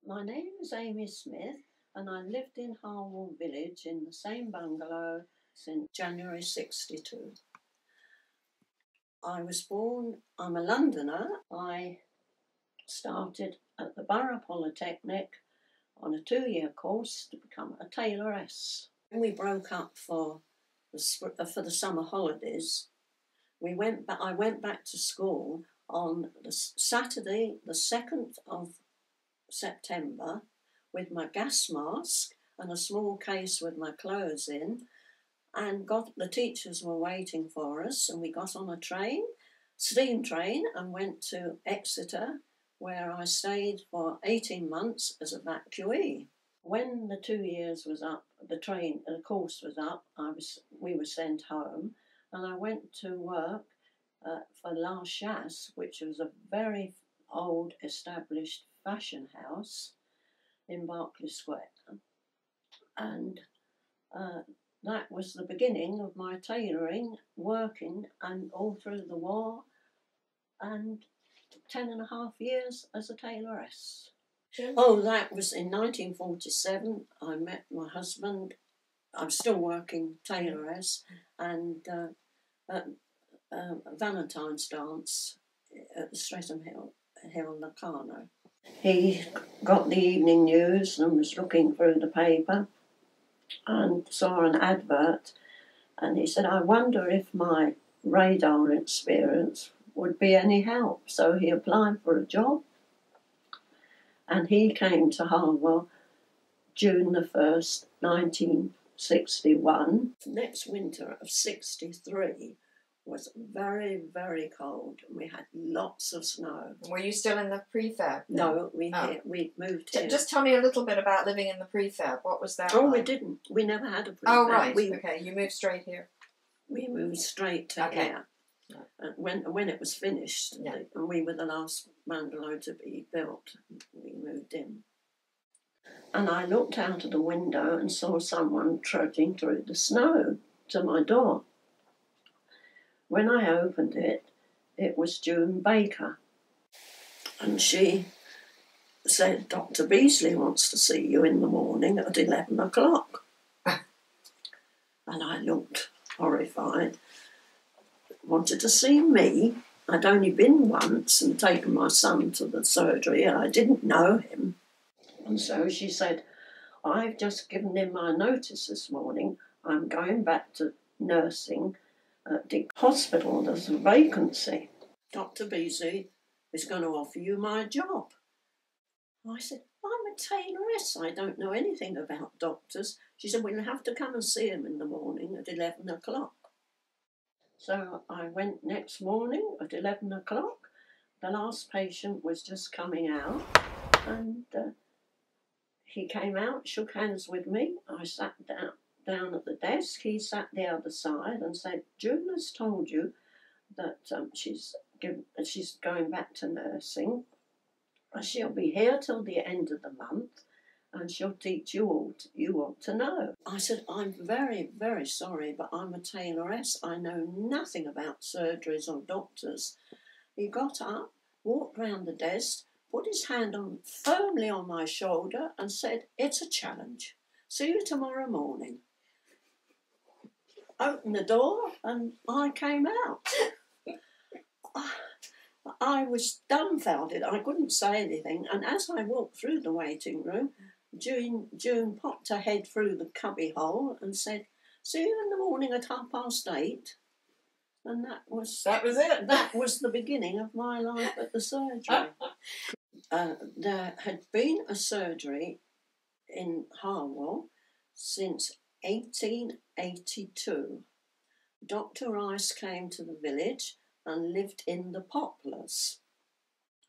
My name is Amy Smith, and I lived in Harwell village in the same bungalow since January 62. I was born, I'm a Londoner. I started at the Borough Polytechnic on a 2-year course to become a tailoress. When we broke up for the summer holidays, I went back to school on the Saturday, the 2nd of September, with my gas mask and a small case with my clothes in, and the teachers were waiting for us, and we got on a steam train, and went to Exeter, where I stayed for 18 months as a evacuee. When the 2 years was up, the course was up, we were sent home, and I went to work for La Chasse, which was a very old established fashion house in Berkeley Square, and that was the beginning of my tailoring, working, and all through the war, and 10.5 years as a tailoress. Oh, that was in 1947. I met my husband. I'm still working tailoress, and Valentine's dance at the Streatham Hill Locarno. He got the evening news and was looking through the paper and saw an advert, and he said, I wonder if my radar experience would be any help. So he applied for a job, and he came to Harwell June the 1st, 1961. Next winter of 63 was very, very cold, and we had lots of snow. Were you still in the prefab? No, we moved here. Just tell me a little bit about living in the prefab. What was that like? We didn't. We never had a prefab. Oh, right. Okay, you moved straight here. We moved straight to here. Yeah. When it was finished, yeah, and we were the last bungalow to be built, we moved in. And I looked out of the window and saw someone trudging through the snow to my door. When I opened it, it was June Baker, and she said, Dr. Beasley wants to see you in the morning at 11 o'clock. And I looked horrified. Wanted to see me. I'd only been once and taken my son to the surgery, and I didn't know him. And so she said, I've just given him my notice this morning. I'm going back to nursing at the hospital. There's a vacancy. Dr. Beasley is going to offer you my job. I said, I'm a tailoress. I don't know anything about doctors. She said, well, you'll have to come and see him in the morning at 11 o'clock. So I went next morning at 11 o'clock. The last patient was just coming out, and he came out, shook hands with me. I sat down at the desk. He sat the other side and said, June has told you that she's going back to nursing. She'll be here till the end of the month, and she'll teach you all you ought to know. I said, I'm very, very sorry, but I'm a tailoress. I know nothing about surgeries or doctors. He got up, walked round the desk, put his hand firmly on my shoulder and said, it's a challenge. See you tomorrow morning. Opened the door and I came out. I was dumbfounded. I couldn't say anything. And as I walked through the waiting room, June popped her head through the cubby hole and said, see you in the morning at 8:30. And that was it. That was the beginning of my life at the surgery. There had been a surgery in Harwell since 1882. Dr. Rice came to the village and lived in the Poplars,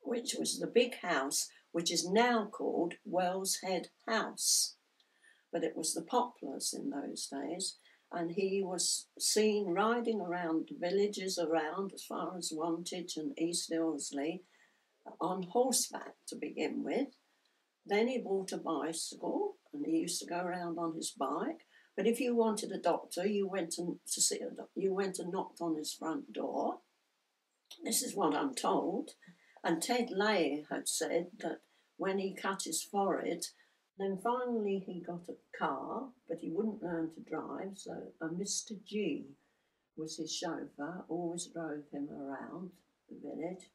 which was the big house which is now called Wells Head House. But it was the Poplars in those days, and he was seen riding around villages around as far as Wantage and East Ilsley on horseback to begin with. Then he bought a bicycle, and he used to go around on his bike. But if you wanted a doctor, you went and knocked on his front door. This is what I'm told. And Ted Lay had said that when he cut his forehead. Then finally he got a car, but he wouldn't learn to drive, so a Mr. G was his chauffeur, always drove him around the village.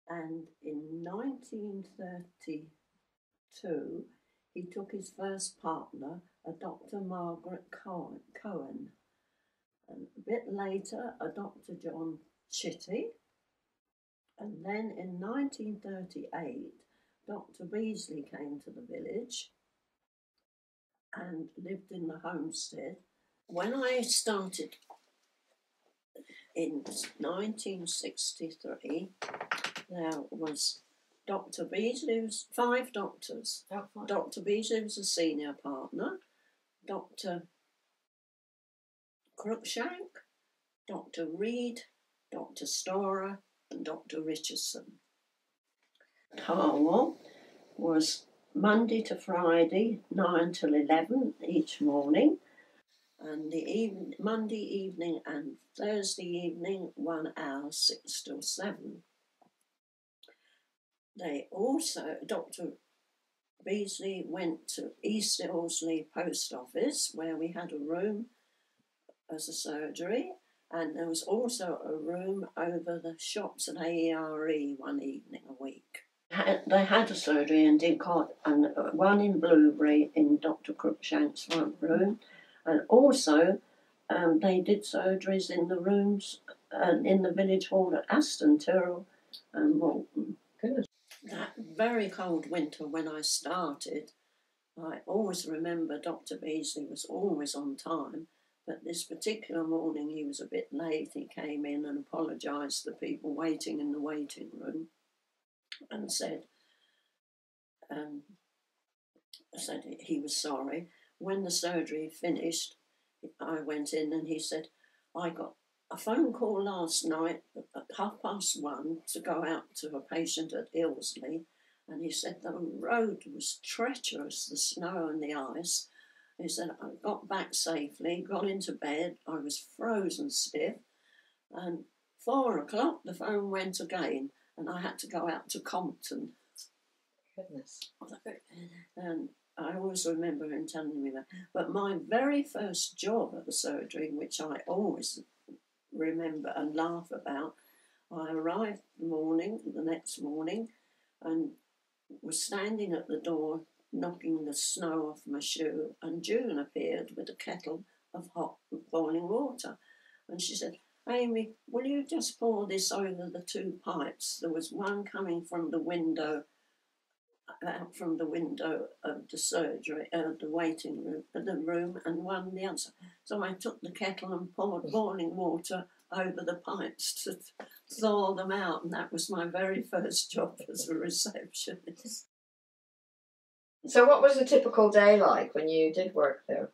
And in 1932, he took his first partner, a Dr. Margaret Cohen, and a bit later, a Dr. John Chitty. And then in 1938, Dr. Beasley came to the village and lived in the homestead. When I started in 1963, there was Dr. Beasley, was 5 doctors. Oh, fine. Dr. Beasley was a senior partner, Dr. Cruikshank, Dr. Reed, Dr. Storer, and Dr. Richardson. Harwell was Monday to Friday, 9 till 11 each morning, and the Monday evening and Thursday evening, 1 hour, 6 till 7. They also, Dr. Beasley went to East Ilsley Post Office, where we had a room as a surgery, and there was also a room over the shops at AERE one evening a week. They had a surgery and did one in Blueberry in Dr. Cruikshank's front room, and also they did surgeries in the rooms in the village hall at Aston, Tyrrell and Walton. Goodness. That very cold winter when I started, I always remember Dr. Beasley was always on time, but this particular morning he was a bit late. He came in and apologised to the people waiting in the waiting room and said he was sorry. When the surgery finished, I went in and he said, I got a phone call last night at 1:30 to go out to a patient at Ilsley, and he said the road was treacherous, the snow and the ice. He said, I got back safely, got into bed, I was frozen stiff, and 4 o'clock the phone went again, and I had to go out to Compton. Goodness. And I always remember him telling me that. But my very first job at the surgery, which I always remember and laugh about, I arrived the next morning, and was standing at the door knocking the snow off my shoe, and June appeared with a kettle of hot boiling water, and she said, Amy, will you just pour this over the 2 pipes? There was one coming from the window, out from the window of the surgery, the waiting room, the room, and one the other. So I took the kettle and poured boiling water over the pipes to thaw them out, and that was my very first job as a receptionist. So what was a typical day like when you did work there?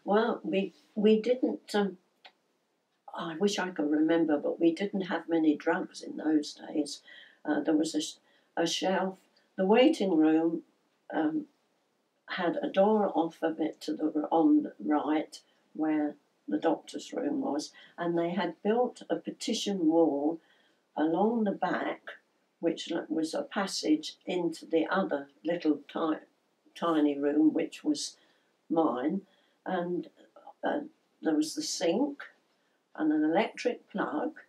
Well, we didn't, I wish I could remember, but we didn't have many drugs in those days. There was a shelf. The waiting room had a door off of it on the right, where the doctor's room was, and they had built a partition wall along the back, which was a passage into the other little tiny room, which was mine, and there was the sink and an electric plug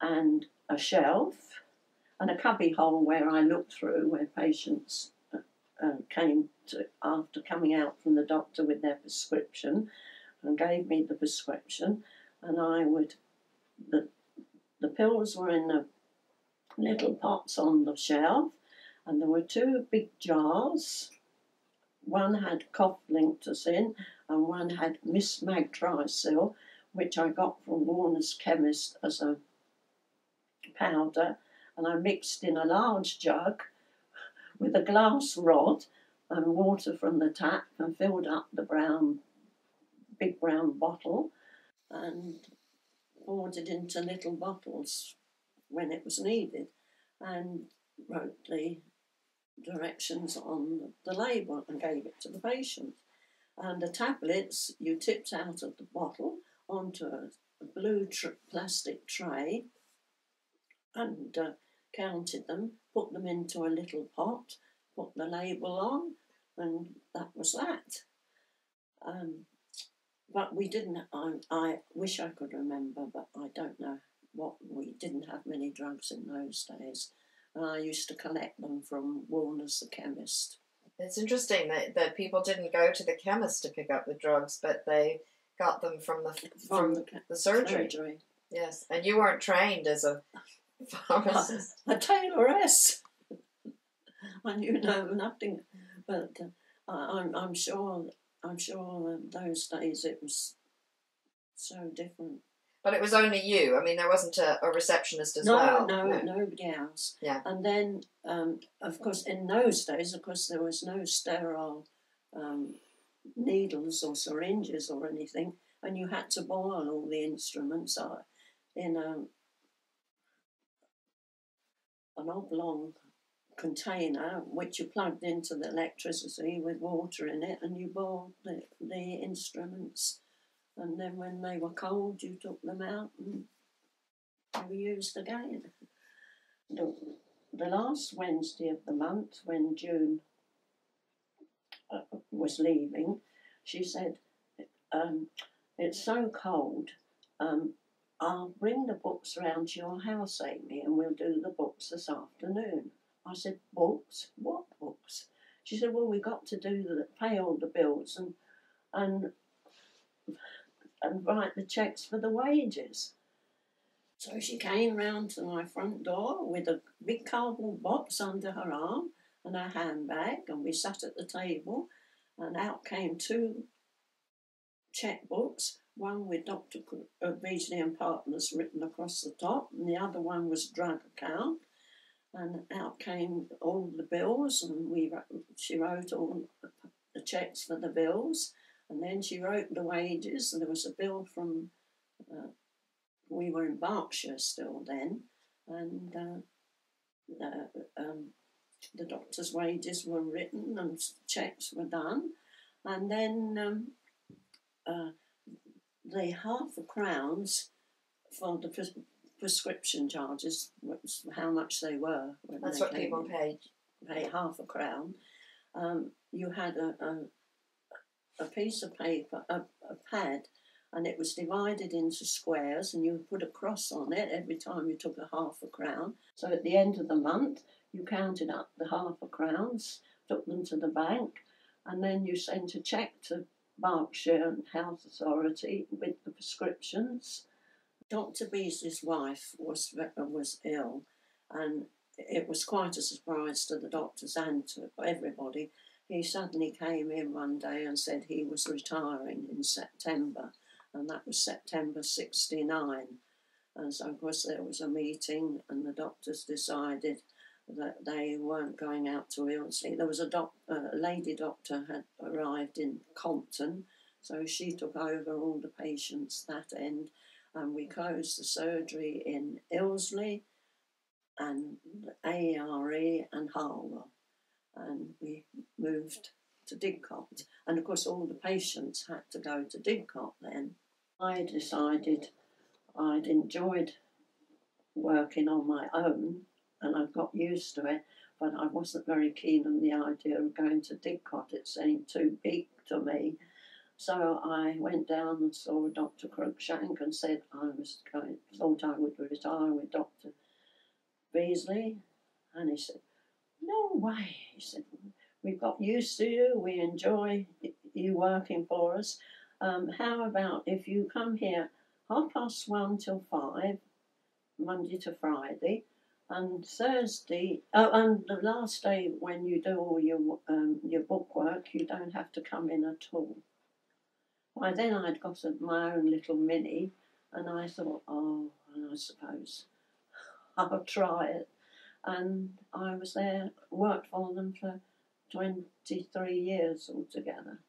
and a shelf and a cubby hole where I looked through, where patients came to after coming out from the doctor with their prescription, and gave me the prescription, and the pills were in the little pots on the shelf, and there were 2 big jars. One had cough linctus and one had Miss Magtrisil, which I got from Warner's chemist as a powder, and I mixed in a large jug with a glass rod and water from the tap and filled up the big brown bottle and poured it into little bottles when it was needed, and wrote the directions on the label and gave it to the patient. And the tablets you tipped out of the bottle onto a blue plastic tray, and counted them, put them into a little pot, put the label on, and that was that. But we didn't, I wish I could remember, but I don't know what, we didn't have many drugs in those days. And I used to collect them from Warner's the chemist. It's interesting that people didn't go to the chemist to pick up the drugs, but they got them from the surgery. Yes, and you weren't trained as a pharmacist. A tailoress. I knew nothing, but I'm sure those days it was so different. But it was only you. I mean, there wasn't a receptionist as well. No, nobody else. Yeah. And then, of course, in those days, there was no sterile needles or syringes or anything, and you had to boil all the instruments in an oblong container, which you plugged into the electricity with water in it, and you boiled the instruments. And then when they were cold, you took them out and they were used again. The last Wednesday of the month, when June was leaving, she said, it's so cold, I'll bring the books round to your house, Amy, and we'll do the books this afternoon. I said, books? What books? She said, well, we got to pay all the bills and write the cheques for the wages. So she came round to my front door with a big cardboard box under her arm and her handbag, and we sat at the table, and out came 2 checkbooks, one with Dr. Beasley and Partners written across the top, and the other one was drug account, and out came all the bills, and she wrote all the cheques for the bills. And then she wrote the wages, and there was a bill from, we were in Berkshire still then, and the doctor's wages were written and cheques were done. And then the £0.50 for the prescription charges, was how much they were. That's what people paid. Pay £0.50. You had a piece of paper, a pad, and it was divided into squares, and you put a cross on it every time you took a £0.50. So at the end of the month, you counted up the £0.50, took them to the bank, and then you sent a cheque to Berkshire Health Authority with the prescriptions. Dr. Beasley's wife was ill, and it was quite a surprise to the doctors and to everybody. He suddenly came in one day and said he was retiring in September, and that was September 1969. And so, of course, there was a meeting, and the doctors decided that they weren't going out to Ilsley. There was a lady doctor had arrived in Compton, so she took over all the patients that end, and we closed the surgery in Ilsley and ARE and Harwell. And we moved to Didcot. And of course all the patients had to go to Didcot then. I decided I'd enjoyed working on my own, and I got used to it, but I wasn't very keen on the idea of going to Didcot. It seemed too big to me. So I went down and saw Dr. Cruikshank and said thought I would retire with Dr. Beasley. And he said, no way. He said, we've got used to you, we enjoy you working for us. How about if you come here 1:30 till 5, Monday to Friday, and Thursday, and the last day when you do all your bookwork, you don't have to come in at all. By then I'd got my own little mini, and I thought, oh, I suppose I'll try it. And I was there, worked for them for 23 years altogether.